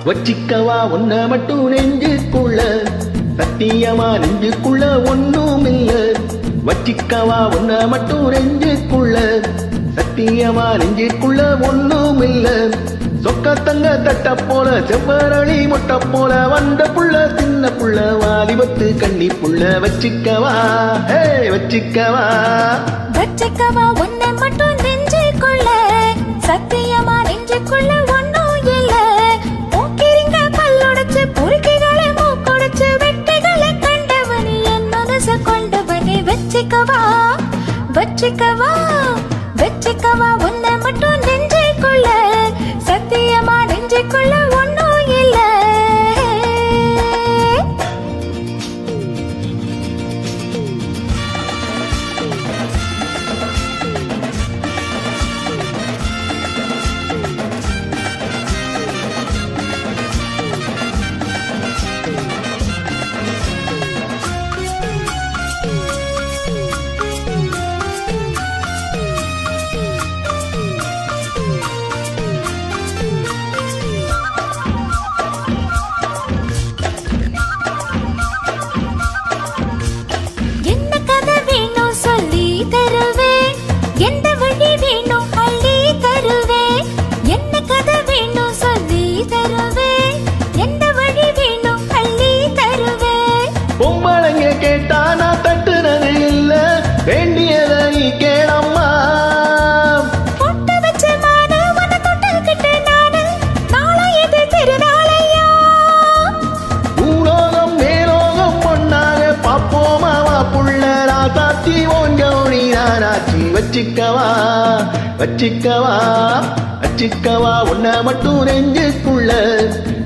வச்சிக்கவா ஒன்ன மட்டும் நெஞ்சுக்குள்ள, சத்தியமா நெஞ்சுக்குள்ள ஒண்ணும் இல்ல. வச்சிக்கவா ஒன்ன மட்டும் நெஞ்சுக்குள்ள, சத்தியமா நெஞ்சுக்குள்ள ஒண்ணும் இல்ல. சொக்க தங்க தட்ட போல செவ்வரளி முட்ட போல வந்த புள்ள சின்ன புள்ள வாலிபத்து கண்ணி புள்ள. வச்சிக்கவா ஹே வச்சிக்கவா வச்சிக்கவா ஒன்ன மட்டும் நெஞ்சுக்குள்ள, சத்தியமா நெஞ்சுக்குள்ள ஒண்ணும் இல்ல. மூக்கிரிங்க பல்லொடைச்சு புருக்கிகளை மூக்கொடைச்சு வெட்டிகளை கண்டவனி என் மனச கொண்டவனி. வச்சிக்கவா வச்சிக்கவா வச்சிக்கவா ஒன்ன மட்டும் நெஞ்சுக்குள்ள, சத்தியமா நெஞ்சுக்குள்ள ஒண்ணும் இல்ல. என்ன கதை வேணும் சொல்லி தருவேன், எந்த வழி வேணும் அள்ளி தருவேன். என்ன கதை வேணும் சொல்லி தருவேன், எந்த வழி வேணும் அள்ளி தருவேன். பொம்பளைங்க கேட்டா நான் தட்டுறது இல்ல, வேண்டியத நீ கேளம்மா. பொட்டு வச்ச மானு உன்னை தொட்டுக்கிட்டு நானு, நாளை இது திருநாளையா. பூலோகம் மேலோகம் பொண்ணாக பாப்போமா வா புள்ள. ராசாத்தி ஓஞ்சோடி நாராச்சி. வச்சிக்கவா வச்சிக்கவா வச்சிக்கவா ஒன்ன மட்டும் நெஞ்சுக்குள்ள,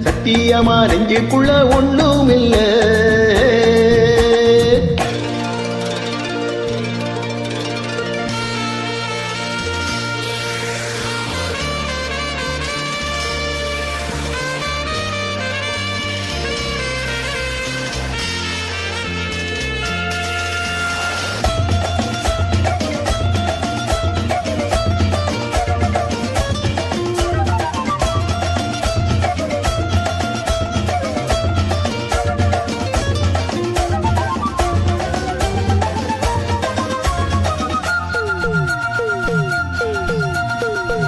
சத்தியமா நெஞ்சுக்குள்ள ஒண்ணும் இல்ல.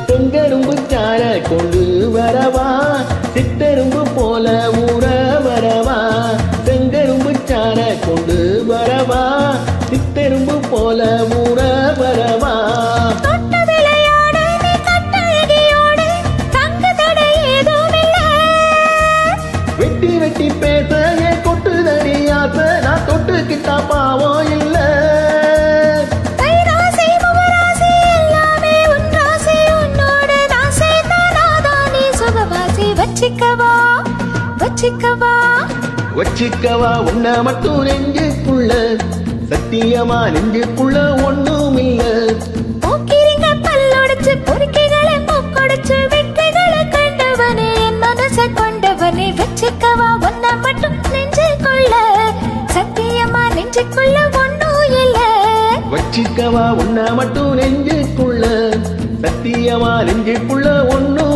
செங்கரும்பு சார கொண்டு வரவா, சித்தரும்பு போல ஊற வரவா. செங்கரும்பு சார கொண்டு வரவா, சித்தரும்பு போல ஊற வரவா. தொட்ட விளையாடு நீ கட்டழகியோடு, தங்கு தடை ஏதும் இல்ல. வெட்டி வெட்டி பேச ஏன் கொட்டுதடி ஆசை, நான் தொட்டுக்கிட்டா பாவம் இல்ல. கைராசி முகராசி எல்லாமே உன் ராசி, உன்னோடு நான் சேர்ந்தானாதான் நீ சுகவாசி. வச்சிக்கவா வச்சிக்கவா வச்சிக்கவா ஒன்ன மட்டும் நெஞ்சுக்குள்ள, சத்தியமா நெஞ்சுக்குள்ள ஒண்ணும் இல்ல. மூக்கிரிங்க பல்லொடைச்சு பொறுக்கிகளை மூக்கொடைச்சு வெட்டிகளை கண்டவனே என் மனச கொண்டவனே. வச்சிக்கவா ஒன்ன மட்டும் நெஞ்சுக்குள்ள, சத்தியமா நெஞ்சுக்குள்ள ஒண்ணும் இல்ல. வச்சிக்கவா ஒன்ன மட்டும் நெஞ்சுக்குள்ள, சத்தியமா நெஞ்சுக்குள்ள ஒண்ணும்